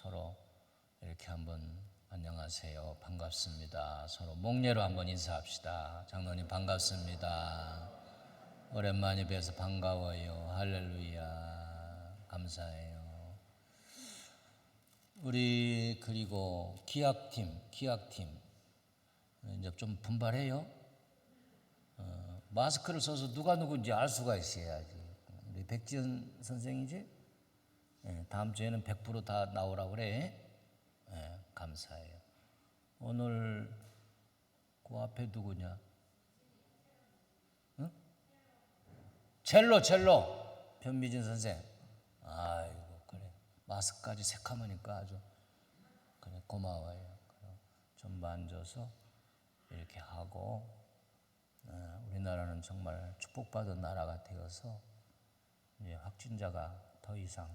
서로 이렇게 한번 안녕하세요, 반갑습니다. 서로 목례로 한번 인사합시다. 장로님 반갑습니다. 오랜만에 뵈서 반가워요. 할렐루야. 감사해요. 우리 그리고 기약팀 이제 좀 분발해요. 마스크를 써서 누가 누군지 알 수가 있어야지. 우리 백지연 선생이지? 다음 주에는 100% 다 나오라고 그래. 감사해요. 오늘 그 앞에 누구냐? 응? 첼로 변미진 선생. 아이고 그래. 마스크까지 새카마니까 아주 그래 고마워요. 좀 만져서 이렇게 하고 우리나라는 정말 축복받은 나라가 되어서 이제 확진자가 더 이상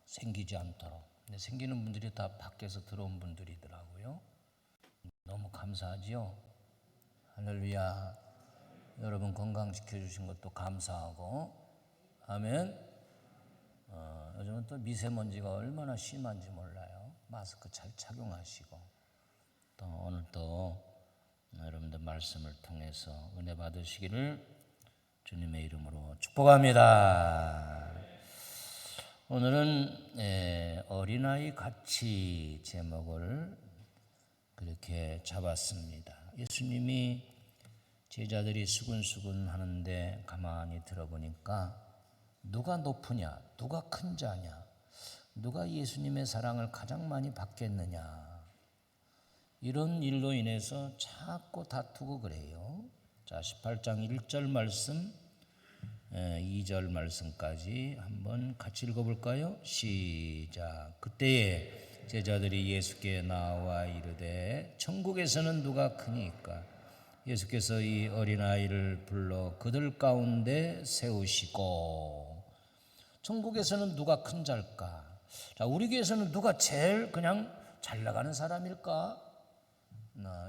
생기지 않도록. 근데 생기는 분들이 다 밖에서 들어온 분들이더라고요. 너무 감사하지요. 할렐루야. 여러분 건강시켜 주신 것도 감사하고. 아멘. 요즘은 또 미세먼지가 얼마나 심한지 몰라요. 마스크 잘 착용하시고. 또 오늘 또 여러분들 말씀을 통해서 은혜 받으시기를 주님의 이름으로 축복합니다. 오늘은 어린아이 가치 제목을 그렇게 잡았습니다. 예수님이 제자들이 수근수근 하는데 가만히 들어보니까 누가 높으냐, 누가 큰 자냐, 누가 예수님의 사랑을 가장 많이 받겠느냐, 이런 일로 인해서 자꾸 다투고 그래요. 자, 18장 1절 말씀 2절 말씀까지 한번 같이 읽어볼까요? 시작. 그때에 제자들이 예수께 나와 이르되 천국에서는 누가 크니까? 예수께서 이 어린아이를 불러 그들 가운데 세우시고. 천국에서는 누가 큰 자일까? 자, 우리 교회에서는 누가 제일 그냥 잘 나가는 사람일까?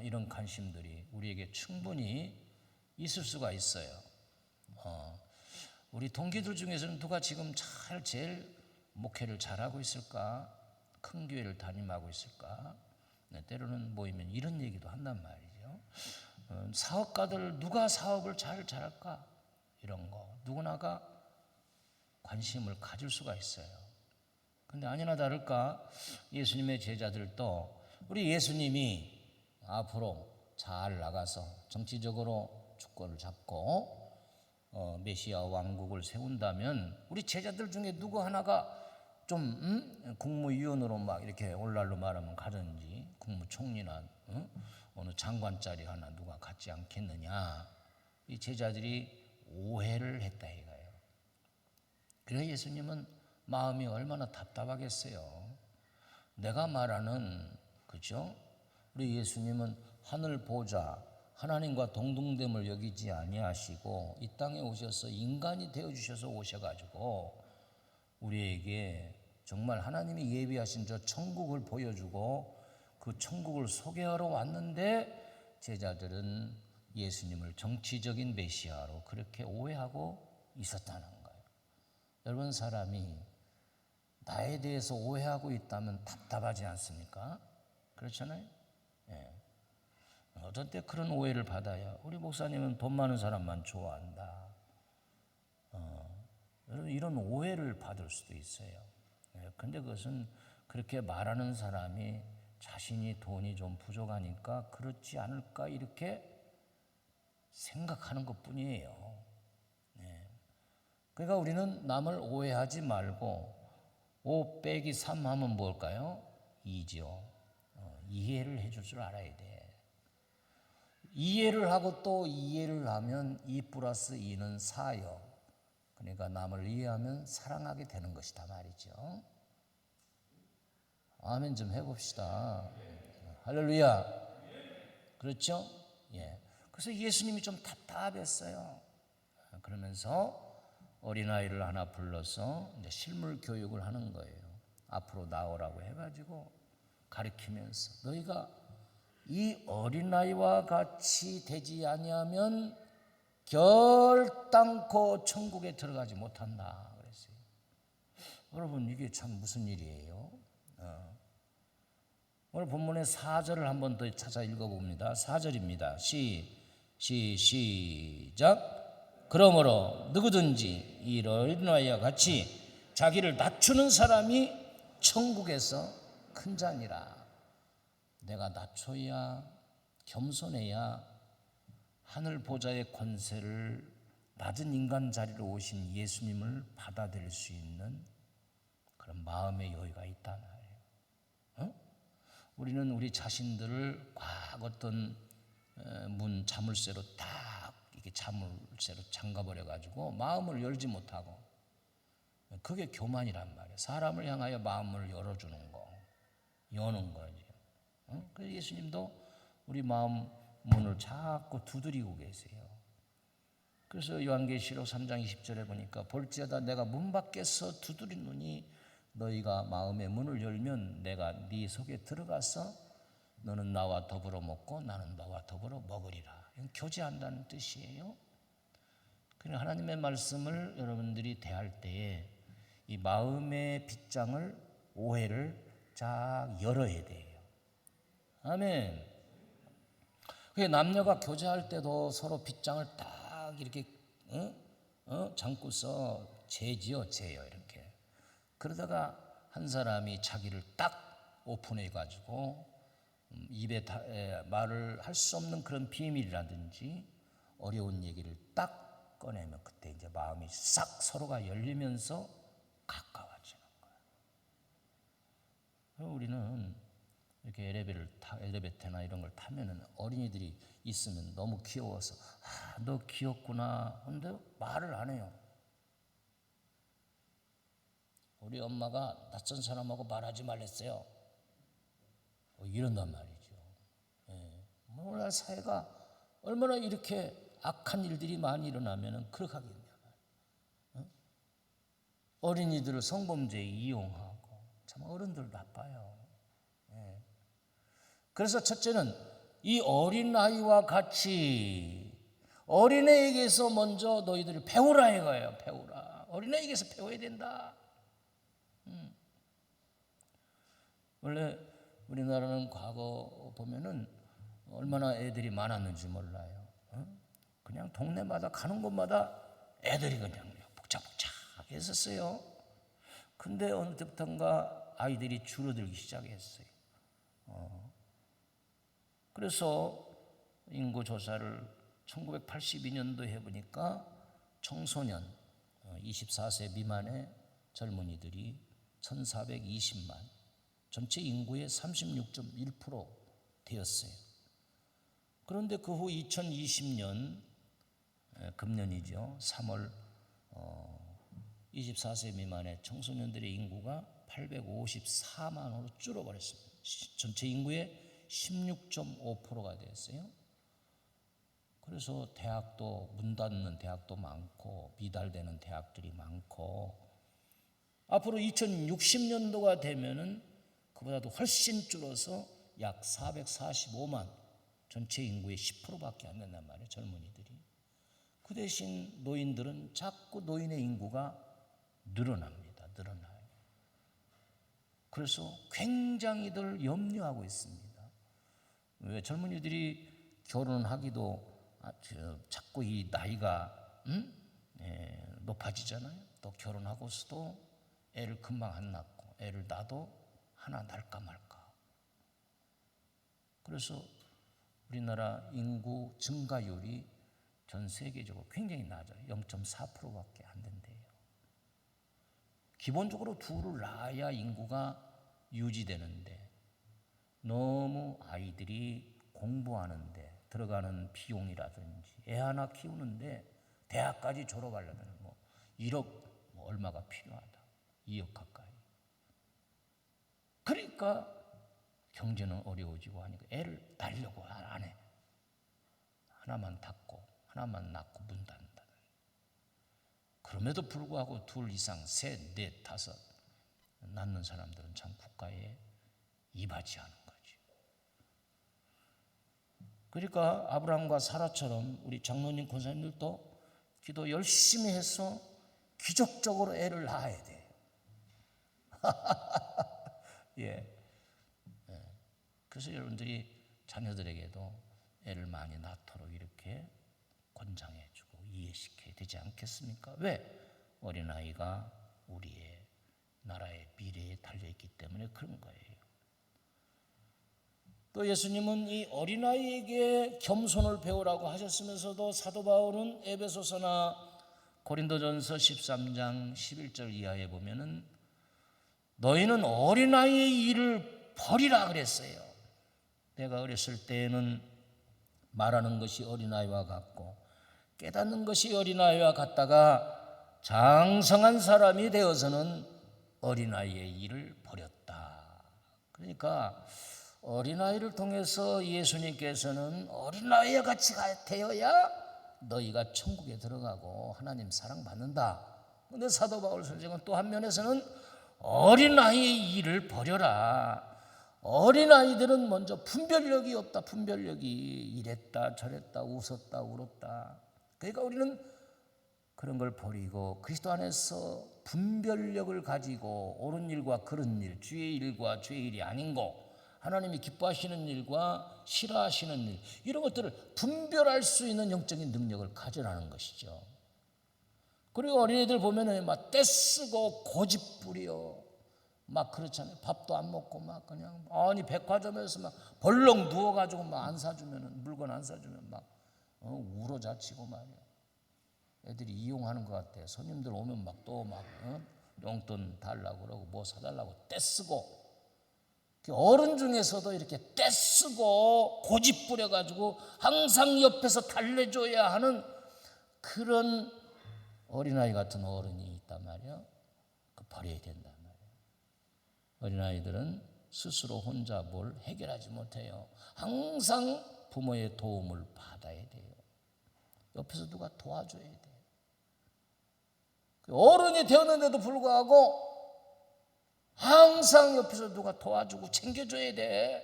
이런 관심들이 우리에게 충분히 있을 수가 있어요. 우리 동기들 중에서는 누가 지금 제일 목회를 잘하고 있을까? 큰 교회를 담임하고 있을까? 때로는 모이면 이런 얘기도 한단 말이죠. 사업가들 누가 사업을 잘할까? 이런 거 누구나가 관심을 가질 수가 있어요. 근데 아니나 다를까 예수님의 제자들도 우리 예수님이 앞으로 잘 나가서 정치적으로 주권을 잡고 메시아 왕국을 세운다면 우리 제자들 중에 누구 하나가 좀 국무위원으로 막 이렇게 오늘날로 말하면 가든지 국무총리나 어느 장관 자리 하나 누가 갖지 않겠느냐. 이 제자들이 오해를 했다 이거예요. 그래서 예수님은 마음이 얼마나 답답하겠어요. 내가 말하는 그죠? 우리 예수님은 하늘 보좌 하나님과 동등됨을 여기지 아니하시고 이 땅에 오셔서 인간이 되어주셔서 오셔가지고 우리에게 정말 하나님이 예비하신 저 천국을 보여주고 그 천국을 소개하러 왔는데 제자들은 예수님을 정치적인 메시아로 그렇게 오해하고 있었다는 거예요. 여러분 사람이 나에 대해서 오해하고 있다면 답답하지 않습니까? 그렇잖아요. 어떤 때 그런 오해를 받아요. 우리 목사님은 돈 많은 사람만 좋아한다. 여러분 이런 오해를 받을 수도 있어요. 근데 그것은 그렇게 말하는 사람이 자신이 돈이 좀 부족하니까 그렇지 않을까 이렇게 생각하는 것뿐이에요. 그러니까 우리는 남을 오해하지 말고 5 빼기 3 하면 뭘까요? 2죠. 이해를 해줄 줄 알아야 돼. 이해를 하고 또 이해를 하면 2 플러스 2는 4요. 그러니까 남을 이해하면 사랑하게 되는 것이다 말이죠. 아멘 좀 해봅시다. 할렐루야. 그렇죠? 예. 그래서 예수님이 좀 답답했어요. 그러면서 어린아이를 하나 불러서 이제 실물 교육을 하는 거예요. 앞으로 나오라고 해가지고 가르치면서 너희가 이 어린아이와 같이 되지 아니하면 결단코 천국에 들어가지 못한다 그랬어요. 여러분 이게 참 무슨 일이에요? 오늘 본문의 4절을 한 번 더 찾아 읽어봅니다. 4절입니다. 시작. 그러므로 누구든지 이 어린 아이와 같이 자기를 낮추는 사람이 천국에서 큰 자니라. 내가 낮춰야, 겸손해야 하늘 보좌의 권세를 낮은 인간 자리로 오신 예수님을 받아들일 수 있는 그런 마음의 여유가 있다는 거예요. 우리는 우리 자신들을 꽉 어떤 자물쇠로 딱 이렇게 자물쇠로 잠가버려 가지고 마음을 열지 못하고, 그게 교만이란 말이에요. 사람을 향하여 마음을 열어주는 거, 여는 거죠. 그래서 예수님도 우리 마음 문을 자꾸 두드리고 계세요. 그래서 요한계시록 3장 20절에 보니까 볼지어다 내가 문 밖에서 두드리노니 너희가 마음의 문을 열면 내가 네 속에 들어가서 너는 나와 더불어 먹고 나는 너와 더불어 먹으리라. 이건 교제한다는 뜻이에요. 그러니까 하나님의 말씀을 여러분들이 대할 때에 이 마음의 빗장을, 오해를 쫙 열어야 돼요. 아멘. 그게 남녀가 교제할 때도 서로 빗장을 딱 이렇게 잠고서 재요 이렇게. 그러다가 한 사람이 자기를 딱 오픈해 가지고 입에 말을 할 수 없는 그런 비밀이라든지 어려운 얘기를 딱 꺼내면 그때 이제 마음이 싹 서로가 열리면서 가까워지는 거예요. 우리는 이렇게 엘리베이터나 이런 걸 타면은 어린이들이 있으면 너무 귀여워서 너 귀엽구나 근데 말을 안 해요. 우리 엄마가 낯선 사람하고 말하지 말랬어요. 이런단 말이죠. 오늘날 사회가 얼마나 이렇게 악한 일들이 많이 일어나면 그렇게 하겠냐. 어린이들을 성범죄에 이용하고, 참 어른들 나빠요. 그래서 첫째는 이 어린아이와 같이 어린애에게서 먼저 너희들이 배우라 이거예요. 배우라. 어린애에게서 배워야 된다. 원래 우리나라는 과거 보면은 얼마나 애들이 많았는지 몰라요. 그냥 동네마다 가는 곳마다 애들이 그냥 복작복작하게 있었어요. 근데 어느 때부터인가 아이들이 줄어들기 시작했어요. 그래서 인구 조사를 1982년도에 해보니까 청소년 24세 미만의 젊은이들이 1420만, 전체 인구의 36.1% 되었어요. 그런데 그 후 2020년 금년이죠. 3월 24세 미만의 청소년들의 인구가 854만으로 줄어버렸습니다. 전체 인구의 16.5%가 됐어요. 그래서 대학도 문 닫는 대학도 많고 미달되는 대학들이 많고, 앞으로 2060년도가 되면은 그보다도 훨씬 줄어서 약 445만, 전체 인구의 10%밖에 안 된단 말이에요. 젊은이들이. 그 대신 노인들은 자꾸 노인의 인구가 늘어납니다. 늘어나요. 그래서 굉장히들 염려하고 있습니다. 왜 젊은이들이 결혼하기도 자꾸 이 나이가 높아지잖아요. 또 결혼하고서도 애를 금방 안 낳고, 애를 낳아도 하나 낳을까 말까. 그래서 우리나라 인구 증가율이 전 세계적으로 굉장히 낮아요. 0.4%밖에 안 된대요. 기본적으로 둘을 낳아야 인구가 유지되는데 너무 아이들이 공부하는데 들어가는 비용이라든지 애 하나 키우는데 대학까지 졸업하려면 1억 얼마가 필요하다. 2억 가까이. 그러니까 경제는 어려워지고 하니까 애를 낳으려고 안 해. 하나만 닫고 하나만 낳고 문 닫는다. 그럼에도 불구하고 둘 이상, 셋, 넷, 다섯 낳는 사람들은 참 국가에 이바지하는 거죠. 그러니까 아브라함과 사라처럼 우리 장로님 권사님들도 기도 열심히 해서 기적적으로 애를 낳아야 돼요. 예. 그래서 여러분들이 자녀들에게도 애를 많이 낳도록 이렇게 권장해주고 이해시켜야 되지 않겠습니까? 왜? 어린아이가 우리의 나라의 미래에 달려있기 때문에 그런 거예요. 또 예수님은 이 어린아이에게 겸손을 배우라고 하셨으면서도 사도 바울은 에베소서나 고린도전서 13장 11절 이하에 보면은 너희는 어린아이의 일을 버리라 그랬어요. 내가 어렸을 때에는 말하는 것이 어린아이와 같고 깨닫는 것이 어린아이와 같다가 장성한 사람이 되어서는 어린아이의 일을 버렸다. 그러니까 어린아이를 통해서 예수님께서는 어린아이와 같이 되어야 너희가 천국에 들어가고 하나님 사랑받는다. 그런데 사도 바울 선생은 또 한 면에서는 어린아이의 일을 버려라. 어린아이들은 먼저 분별력이 없다. 분별력이 이랬다 저랬다 웃었다 울었다. 그러니까 우리는 그런 걸 버리고 그리스도 안에서 분별력을 가지고 옳은 일과 그른 일, 주의 일과 주의 일이 아닌 거, 하나님이 기뻐하시는 일과 싫어하시는 일, 이런 것들을 분별할 수 있는 영적인 능력을 가져라는 것이죠. 그리고 어린이들 보면은 막 떼쓰고 고집부려 막 그렇잖아요. 밥도 안 먹고 막 그냥 아니 백화점에서 막 벌렁 누워가지고 막 안 사주면은 물건 안 사주면 막 울어자치고 말이야. 애들이 이용하는 것 같아. 손님들 오면 막 또 막 용돈 달라고 그러고 뭐 사달라고 떼쓰고. 어른 중에서도 이렇게 떼쓰고 고집 부려가지고 항상 옆에서 달래줘야 하는 그런 어린아이 같은 어른이 있단 말이야. 그 버려야 된단 말이야. 어린아이들은 스스로 혼자 뭘 해결하지 못해요. 항상 부모의 도움을 받아야 돼요. 옆에서 누가 도와줘야 돼요. 어른이 되었는데도 불구하고 항상 옆에서 누가 도와주고 챙겨줘야 돼.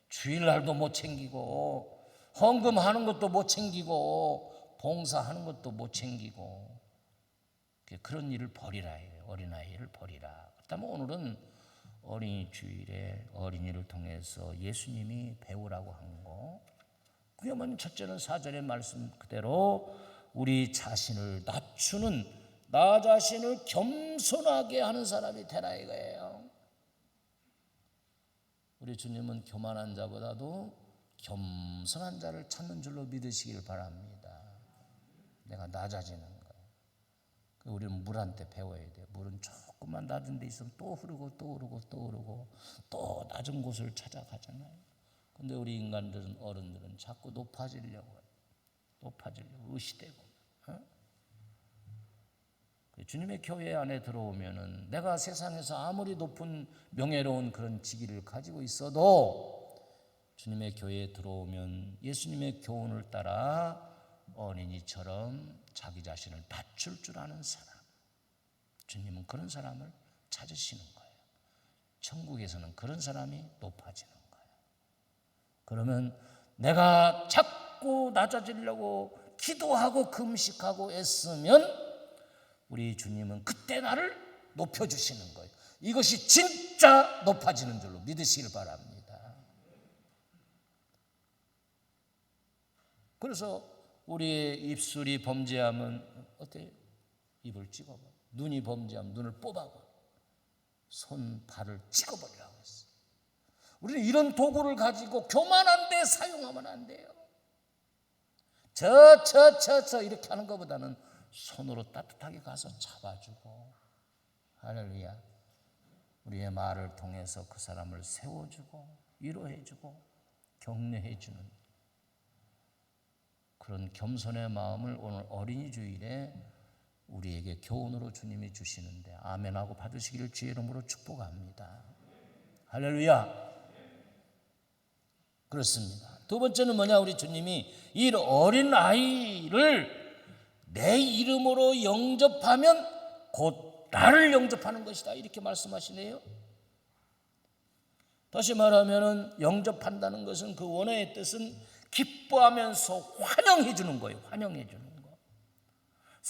주일날도 못 챙기고 헌금하는 것도 못 챙기고 봉사하는 것도 못 챙기고 그런 일을 버리라 해요. 어린아이를 버리라. 그렇다면 오늘은 어린이 주일에 어린이를 통해서 예수님이 배우라고 한 거, 그게 뭐냐면 첫째는 4절의 말씀 그대로 우리 자신을 낮추는, 나 자신을 겸손하게 하는 사람이 되라 이거예요. 우리 주님은 교만한 자보다도 겸손한 자를 찾는 줄로 믿으시길 바랍니다. 내가 낮아지는 거예요. 우리는 물한테 배워야 돼요. 물은 조금만 낮은 데 있으면 또 흐르고 또 흐르고 또 흐르고 또 낮은 곳을 찾아가잖아요. 근데 우리 인간들은, 어른들은 자꾸 높아지려고 해요. 높아지려고 의시되고. 주님의 교회 안에 들어오면은 내가 세상에서 아무리 높은 명예로운 그런 직위를 가지고 있어도 주님의 교회에 들어오면 예수님의 교훈을 따라 어린이처럼 자기 자신을 낮출 줄 아는 사람, 주님은 그런 사람을 찾으시는 거예요. 천국에서는 그런 사람이 높아지는 거예요. 그러면 내가 자꾸 낮아지려고 기도하고 금식하고 애쓰면 우리 주님은 그때 나를 높여주시는 거예요. 이것이 진짜 높아지는 줄로 믿으시길 바랍니다. 그래서 우리의 입술이 범죄하면 어때요? 입을 찍어봐. 눈이 범죄하면 눈을 뽑아봐. 손, 발을 찍어버리라고 했어요. 우리는 이런 도구를 가지고 교만한 데 사용하면 안 돼요. 이렇게 하는 것보다는 손으로 따뜻하게 가서 잡아주고, 할렐루야, 우리의 말을 통해서 그 사람을 세워주고 위로해주고 격려해주는 그런 겸손의 마음을 오늘 어린이 주일에 우리에게 교훈으로 주님이 주시는데 아멘하고 받으시기를 주의 이름으로 축복합니다. 할렐루야. 그렇습니다. 두 번째는 뭐냐? 우리 주님이 이 어린 아이를 내 이름으로 영접하면 곧 나를 영접하는 것이다, 이렇게 말씀하시네요. 다시 말하면 영접한다는 것은 그 원어의 뜻은 기뻐하면서 환영해 주는 거예요. 환영해 주는 거.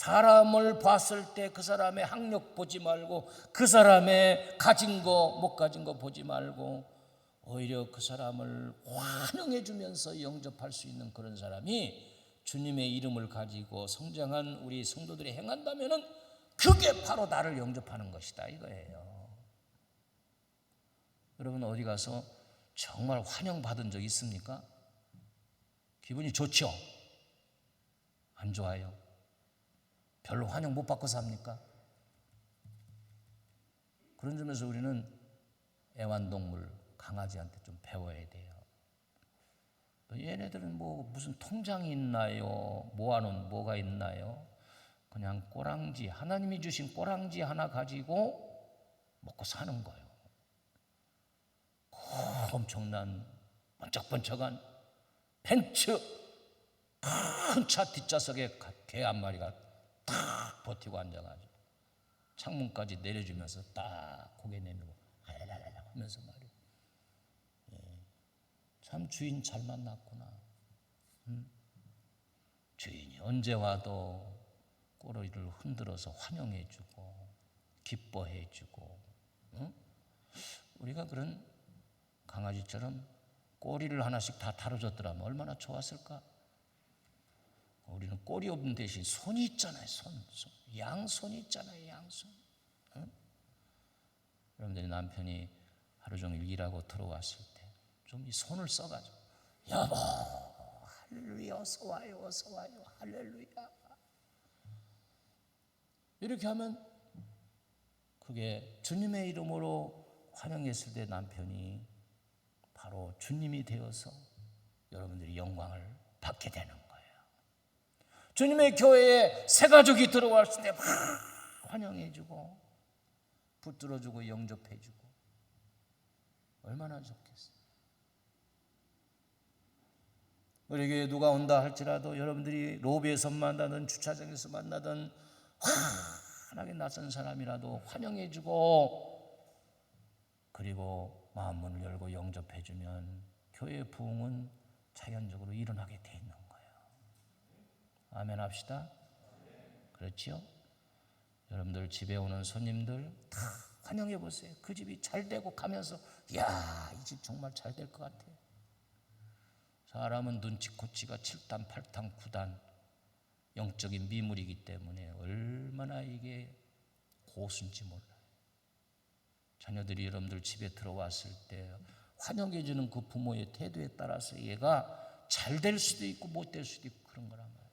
사람을 봤을 때 그 사람의 학력 보지 말고 그 사람의 가진 거 못 가진 거 보지 말고 오히려 그 사람을 환영해 주면서 영접할 수 있는 그런 사람이 주님의 이름을 가지고 성장한 우리 성도들이 행한다면은 그게 바로 나를 영접하는 것이다 이거예요. 여러분 어디 가서 정말 환영받은 적 있습니까? 기분이 좋죠? 안 좋아요? 별로 환영 못 받고 삽니까? 그런 점에서 우리는 애완동물 강아지한테 좀 배워야 돼요. 얘네들은 뭐 무슨 통장이 있나요? 모아놓은 뭐가 있나요? 그냥 꼬랑지, 하나님이 주신 꼬랑지 하나 가지고 먹고 사는 거예요. 엄청난 번쩍번쩍한 벤츠 큰 차 뒷좌석에 개 한 마리가 딱 버티고 앉아가지고 창문까지 내려주면서 딱 고개 내밀고 알랄랄랄 하면서 말이에요. 참 주인 잘 만났구나. 주인이 언제 와도 꼬리를 흔들어서 환영해주고 기뻐해주고 우리가 그런 강아지처럼 꼬리를 하나씩 다 다뤄줬더라면 얼마나 좋았을까? 우리는 꼬리 없는 대신 손이 있잖아요. 손. 양손이 있잖아요. 양손. 여러분들이 남편이 하루 종일 일하고 들어왔을 때 좀 이 손을 써가지고 여보 할렐루야 어서 와요 어서 와요 할렐루야 이렇게 하면 그게 주님의 이름으로 환영했을 때 남편이 바로 주님이 되어서 여러분들이 영광을 받게 되는 거예요. 주님의 교회에 새 가족이 들어왔을 때 막 환영해주고 붙들어주고 영접해주고 얼마나 좋겠어요. 우리 교회에 누가 온다 할지라도 여러분들이 로비에서 만나든 주차장에서 만나든 환하게 낯선 사람이라도 환영해주고 그리고 마음 문을 열고 영접해주면 교회의 부흥은 자연적으로 일어나게 돼 있는 거예요. 아멘 합시다. 그렇지요? 여러분들 집에 오는 손님들 다 환영해 보세요. 그 집이 잘 되고 가면서 야, 이 집 정말 잘 될 것 같아요. 사람은 눈치코치가 7단, 8단, 9단 영적인 미물이기 때문에 얼마나 이게 고순지 몰라요. 자녀들이 여러분들 집에 들어왔을 때 환영해 주는 그 부모의 태도에 따라서 얘가 잘 될 수도 있고 못 될 수도 있고 그런 거란 말이에요.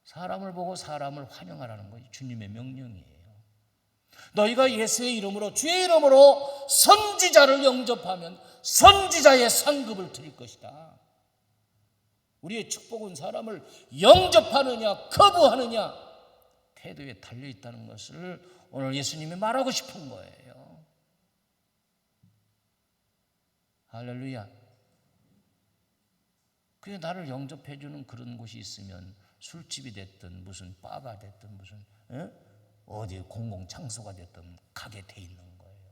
사람을 보고 사람을 환영하라는 것이 주님의 명령이에요. 너희가 예수의 이름으로 주의 이름으로 선지자를 영접하면 선지자의 상급을 드릴 것이다. 우리의 축복은 사람을 영접하느냐 거부하느냐 태도에 달려있다는 것을 오늘 예수님이 말하고 싶은 거예요. 할렐루야. 그래 나를 영접해주는 그런 곳이 있으면 술집이 됐든 무슨 바가 됐든 무슨 어디 공공장소가 됐든 가게 돼 있는 거예요.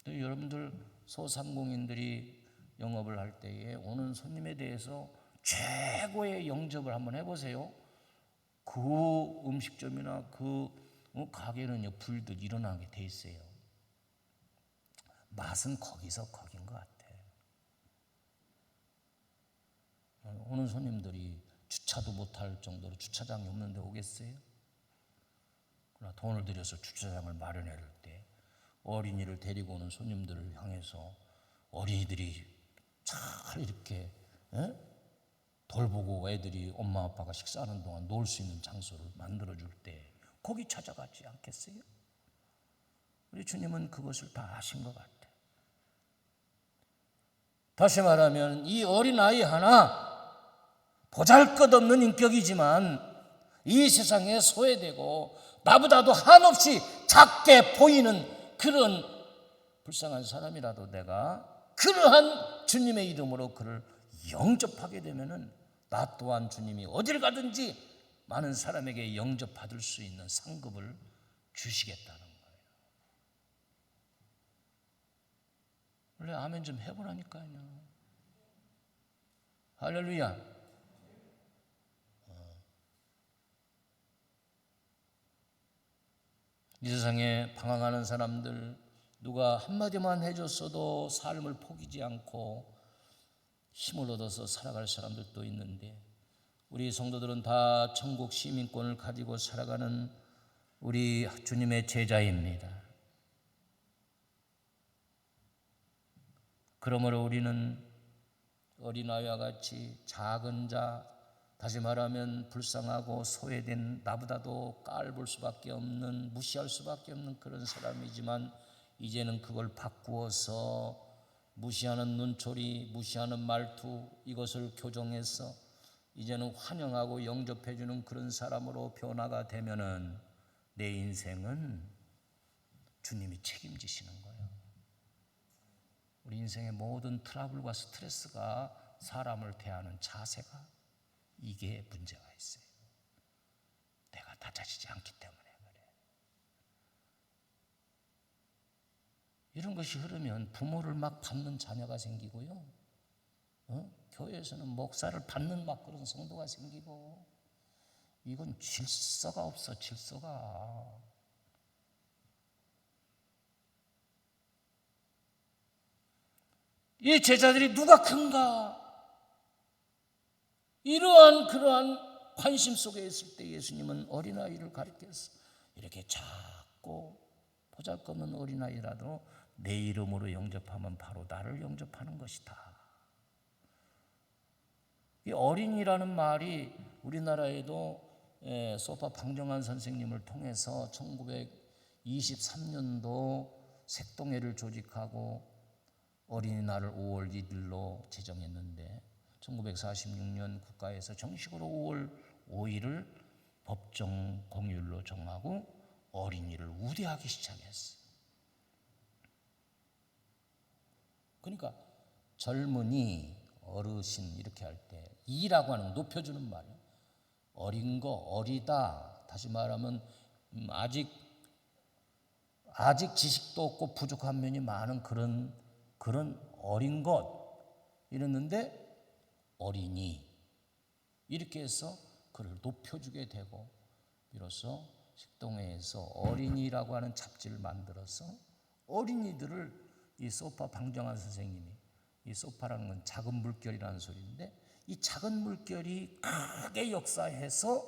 또 여러분들 소상공인들이 영업을 할 때에 오는 손님에 대해서 최고의 영접을 한번 해보세요. 그 음식점이나 그 가게는요 불들 일어나게 돼 있어요. 맛은 거기서 거긴 것 같아. 오는 손님들이 주차도 못할 정도로 주차장이 없는데 오겠어요? 그러나 돈을 들여서 주차장을 마련할 때 어린이를 데리고 오는 손님들을 향해서 어린이들이 잘 이렇게 돌보고 애들이 엄마 아빠가 식사하는 동안 놀 수 있는 장소를 만들어줄 때 거기 찾아가지 않겠어요? 우리 주님은 그것을 다 아신 것 같아요. 다시 말하면 이 어린아이 하나 보잘것없는 인격이지만 이 세상에 소외되고 나보다도 한없이 작게 보이는 그런 불쌍한 사람이라도 내가 그러한 주님의 이름으로 그를 영접하게 되면은 나 또한 주님이 어딜 가든지 많은 사람에게 영접받을 수 있는 상급을 주시겠다는 거예요. 원래 아멘 좀 해보라니까요. 할렐루야. 이 세상에 방황하는 사람들, 누가 한마디만 해줬어도 삶을 포기지 않고 힘을 얻어서 살아갈 사람들도 있는데, 우리 성도들은 다 천국 시민권을 가지고 살아가는 우리 주님의 제자입니다. 그러므로 우리는 어린아이와 같이 작은 자, 다시 말하면 불쌍하고 소외된, 나보다도 깔볼 수밖에 없는, 무시할 수밖에 없는 그런 사람이지만, 이제는 그걸 바꾸어서 무시하는 눈초리, 무시하는 말투, 이것을 교정해서 이제는 환영하고 영접해주는 그런 사람으로 변화가 되면은 내 인생은 주님이 책임지시는 거예요. 우리 인생의 모든 트러블과 스트레스가 사람을 대하는 자세가, 이게 문제가 있어요. 내가 다짜지지 않기 때문에 그래. 이런 것이 흐르면 부모를 막 받는 자녀가 생기고요, 교회에서는 목사를 받는 막 그런 성도가 생기고, 이건 질서가 없어. 질서가. 이 제자들이 누가 큰가, 그러한 관심 속에 있을 때 예수님은 어린아이를 가리켜서 이렇게 작고 보잘것없는 어린아이라도 내 이름으로 영접하면 바로 나를 영접하는 것이다. 이 어린이라는 말이 우리나라에도 소파 방정환 선생님을 통해서 1923년도 색동회를 조직하고 어린이날을 5월 1일로 제정했는데, 1946년 국가에서 정식으로 5월 5일을 법정 공휴일로 정하고 어린이를 우대하기 시작했어요. 그러니까 젊은이, 어르신 이렇게 할 때 이라고 하는 높여주는 말이에요. 어린 거, 어리다. 다시 말하면 아직 지식도 없고 부족한 면이 많은 그런 어린 것 이랬는데, 어린이 이렇게 해서 그를 높여주게 되고, 비로소 식동회에서 어린이라고 하는 잡지를 만들어서 어린이들을, 이 소파 방정환 선생님이, 이 소파라는 건 작은 물결이라는 소리인데, 이 작은 물결이 크게 역사해서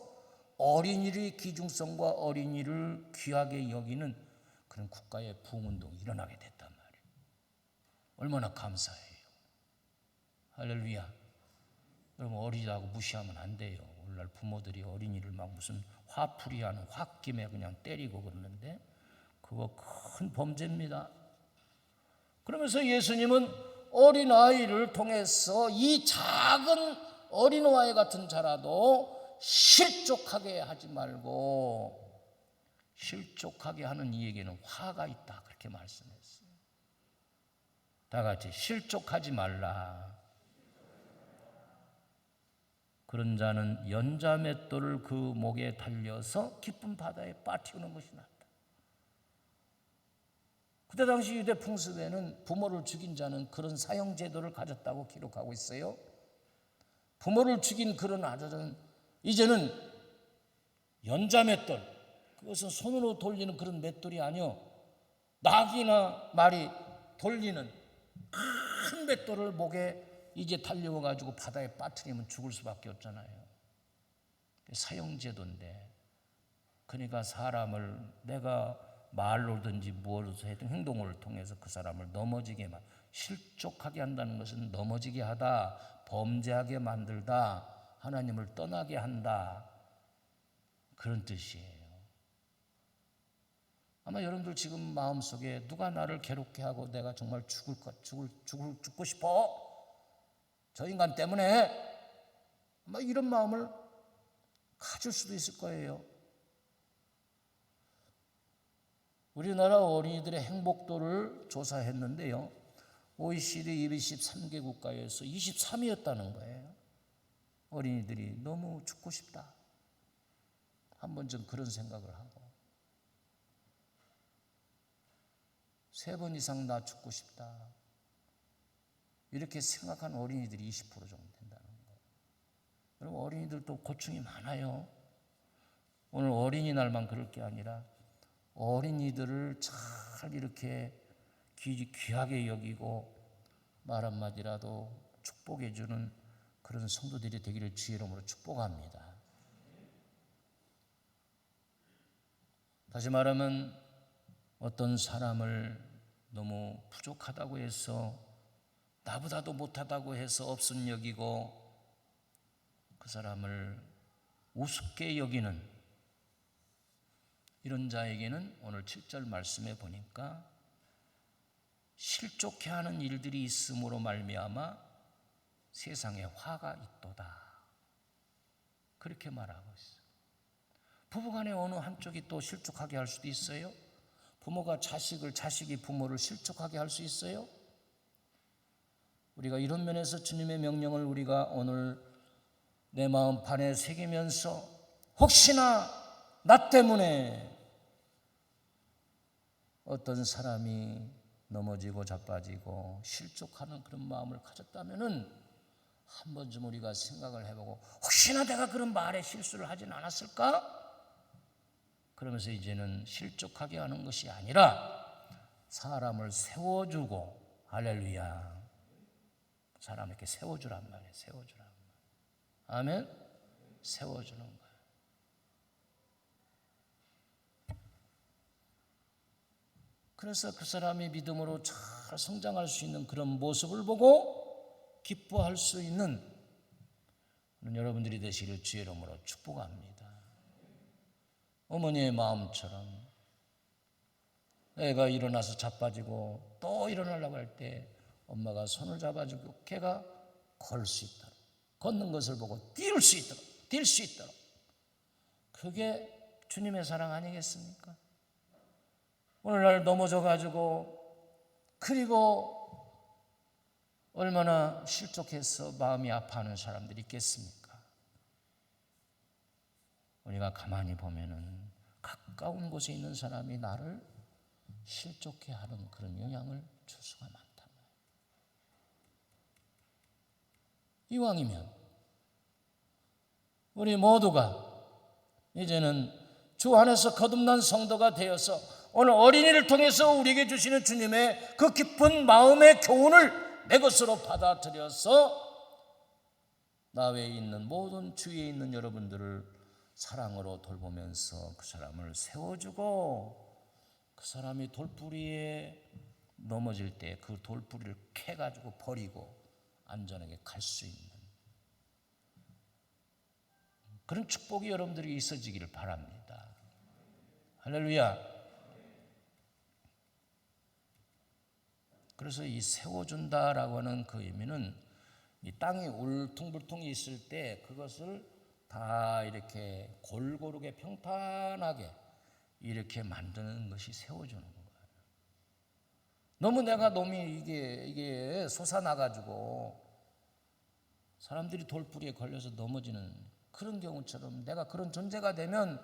어린이의 귀중성과 어린이를 귀하게 여기는 그런 국가의 부흥운동이 일어나게 됐단 말이에요. 얼마나 감사해요. 할렐루야. 여러분, 어리다고 무시하면 안 돼요. 오늘날 부모들이 어린이를 막 무슨 화풀이하는, 홧김에 그냥 때리고 그러는데 그거 큰 범죄입니다. 그러면서 예수님은 어린아이를 통해서 이 작은 어린아이 같은 자라도 실족하게 하지 말고, 실족하게 하는 이에게는 화가 있다, 그렇게 말씀했어요. 다 같이 실족하지 말라. 그런 자는 연자 맷돌을 그 목에 달려서 깊은 바다에 빠뜨리는 것이 낫다. 그때 당시 유대 풍습에는 부모를 죽인 자는 그런 사형 제도를 가졌다고 기록하고 있어요. 부모를 죽인 그런 아들은 이제는 연자 맷돌, 그것은 손으로 돌리는 그런 맷돌이 아니요, 낙이나 말이 돌리는 큰 맷돌을 목에 이제 달려와가지고 바다에 빠뜨리면 죽을 수밖에 없잖아요. 사형 제도인데, 그러니까 사람을 내가 말로든지 무엇으로 해든 행동을 통해서 그 사람을 넘어지게, 실족하게 한다는 것은 넘어지게 하다, 범죄하게 만들다, 하나님을 떠나게 한다, 그런 뜻이에요. 아마 여러분들 지금 마음속에 누가 나를 괴롭게 하고 내가 정말 죽고 싶어, 저 인간 때문에, 아마 이런 마음을 가질 수도 있을 거예요. 우리나라 어린이들의 행복도를 조사했는데요, OECD 23개 국가에서 23위였다는 거예요. 어린이들이 너무 죽고 싶다, 한번 좀 그런 생각을 하고, 3번 이상 나 죽고 싶다, 이렇게 생각하는 어린이들이 20% 정도 된다는 거예요. 여러분, 어린이들도 고충이 많아요. 오늘 어린이날만 그럴 게 아니라 어린이들을 잘 이렇게 귀하게 여기고 말 한마디라도 축복해 주는 그런 성도들이 되기를 주의 이름으로 축복합니다. 다시 말하면 어떤 사람을 너무 부족하다고 해서 나보다도 못하다고 해서 없음 여기고 그 사람을 우습게 여기는 이런 자에게는 오늘 7절 말씀에 보니까 실족해하는 일들이 있음으로 말미암아 세상에 화가 있도다. 그렇게 말하고 있어요. 부부간에 어느 한쪽이 또 실족하게 할 수도 있어요. 부모가 자식을, 자식이 부모를 실족하게 할 수 있어요. 우리가 이런 면에서 주님의 명령을 우리가 오늘 내 마음 판에 새기면서 혹시나 나 때문에 어떤 사람이 넘어지고 자빠지고 실족하는 그런 마음을 가졌다면은 한 번쯤 우리가 생각을 해보고 혹시나 내가 그런 말에 실수를 하진 않았을까? 그러면서 이제는 실족하게 하는 것이 아니라 사람을 세워주고 할렐루야 사람에게 세워주란 말이에요. 세워주란 말이에요. 아멘. 세워주는 거예요. 그래서 그 사람이 믿음으로 잘 성장할 수 있는 그런 모습을 보고 기뻐할 수 있는 여러분들이 되시기를 주의 이름으로 축복합니다. 어머니의 마음처럼 애가 일어나서 자빠지고 또 일어나려고 할 때 엄마가 손을 잡아주고 걔가 걸 수 있도록 걷는 것을 보고 뛸 수 있도록 그게 주님의 사랑 아니겠습니까? 오늘날 넘어져가지고 그리고 얼마나 실족해서 마음이 아파하는 사람들이 있겠습니까? 우리가 가만히 보면은 가까운 곳에 있는 사람이 나를 실족해 하는 그런 영향을 줄 수가 많단 말이에요. 이왕이면 우리 모두가 이제는 주 안에서 거듭난 성도가 되어서 오늘 어린이를 통해서 우리에게 주시는 주님의 그 깊은 마음의 교훈을 내 것으로 받아들여서 나 외에 있는 모든 주위에 있는 여러분들을 사랑으로 돌보면서 그 사람을 세워주고 그 사람이 돌부리에 넘어질 때 그 돌부리를 캐가지고 버리고 안전하게 갈 수 있는 그런 축복이 여러분들에게 있어지기를 바랍니다. 할렐루야. 그래서 이 세워준다라고 하는 그 의미는 이 땅이 울퉁불퉁 있을 때 그것을 다 이렇게 골고루게 평탄하게 이렇게 만드는 것이 세워주는 거예요. 너무 내가 놈이 이게 솟아나가지고 사람들이 돌부리에 걸려서 넘어지는 그런 경우처럼 내가 그런 존재가 되면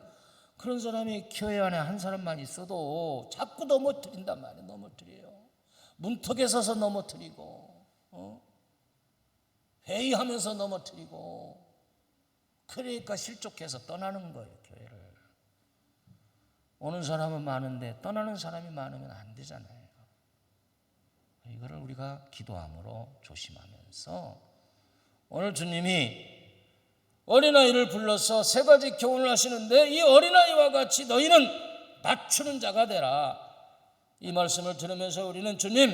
그런 사람이 교회 안에 한 사람만 있어도 자꾸 넘어뜨린단 말이에요. 넘어뜨려요. 문턱에 서서 넘어뜨리고 회의하면서 넘어뜨리고 그러니까 실족해서 떠나는 거예요. 교회를. 오는 사람은 많은데 떠나는 사람이 많으면 안 되잖아요. 이거를 우리가 기도함으로 조심하면서 오늘 주님이 어린아이를 불러서 세 가지 교훈을 하시는데 이 어린아이와 같이 너희는 낮추는 자가 되라. 이 말씀을 들으면서 우리는 주님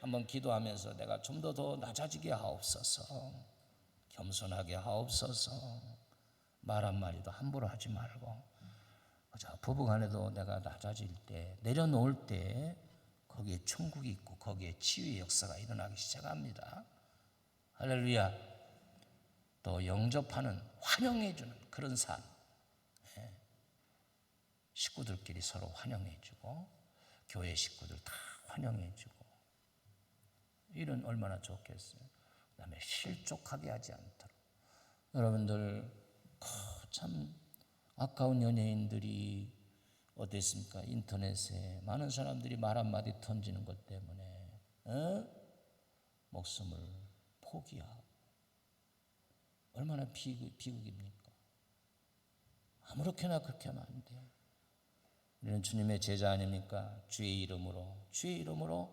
한번 기도하면서 내가 좀 더 낮아지게 하옵소서, 겸손하게 하옵소서, 말 한마디도 함부로 하지 말고 부부간에도 내가 낮아질 때 내려놓을 때 거기에 천국이 있고 거기에 치유의 역사가 일어나기 시작합니다. 할렐루야. 또 영접하는 환영해주는 그런 삶, 식구들끼리 서로 환영해주고 교회 식구들 다 환영해주고 이런 얼마나 좋겠어요. 그 다음에 실족하게 하지 않도록. 여러분들 참 아까운 연예인들이 어땠습니까? 인터넷에 많은 사람들이 말 한마디 던지는 것 때문에 목숨을 포기하고 얼마나 비극입니까? 아무렇게나 그렇게 하면 안 돼요. 우리는 주님의 제자 아닙니까? 주의 이름으로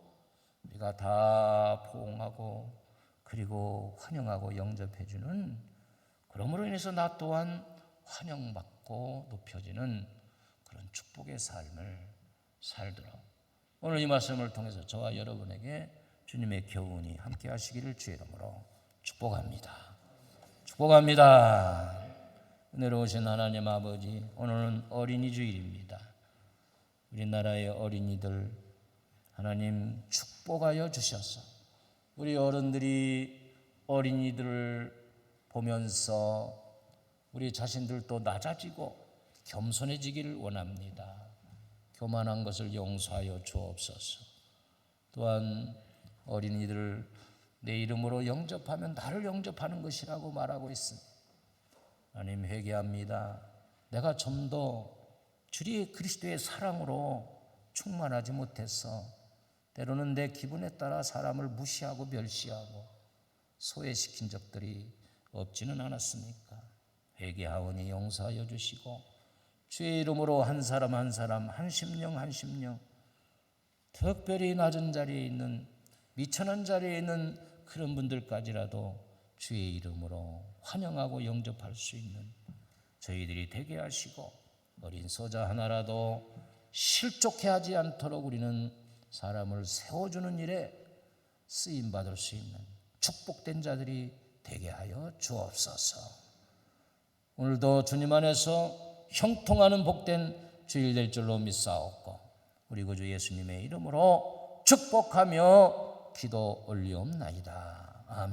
우리가 다 포옹하고 그리고 환영하고 영접해주는, 그러므로 인해서 나 또한 환영받고 높여지는 그런 축복의 삶을 살도록 오늘 이 말씀을 통해서 저와 여러분에게 주님의 교훈이 함께 하시기를 주의 이름으로 축복합니다. 은혜로우신 하나님 아버지, 오늘은 어린이 주일입니다. 우리나라의 어린이들 하나님 축복하여 주셔서 우리 어른들이 어린이들을 보면서 우리 자신들도 낮아지고 겸손해지기를 원합니다. 교만한 것을 용서하여 주옵소서. 또한 어린이들을 내 이름으로 영접하면 나를 영접하는 것이라고 말하고 있습니다. 하나님, 회개합니다. 내가 좀 더 주의 그리스도의 사랑으로 충만하지 못해서 때로는 내 기분에 따라 사람을 무시하고 멸시하고 소외시킨 적들이 없지는 않았습니까? 회개하오니 용서하여 주시고 주의 이름으로 한 사람 한 사람, 한 심령 특별히 낮은 자리에 있는, 미천한 자리에 있는 그런 분들까지라도 주의 이름으로 환영하고 영접할 수 있는 저희들이 되게 하시고, 어린 소자 하나라도 실족해 하지 않도록 우리는 사람을 세워주는 일에 쓰임받을 수 있는 축복된 자들이 되게 하여 주옵소서. 오늘도 주님 안에서 형통하는 복된 주일 될 줄로 믿사옵고 우리 구주 예수님의 이름으로 축복하며 기도 올리옵나이다.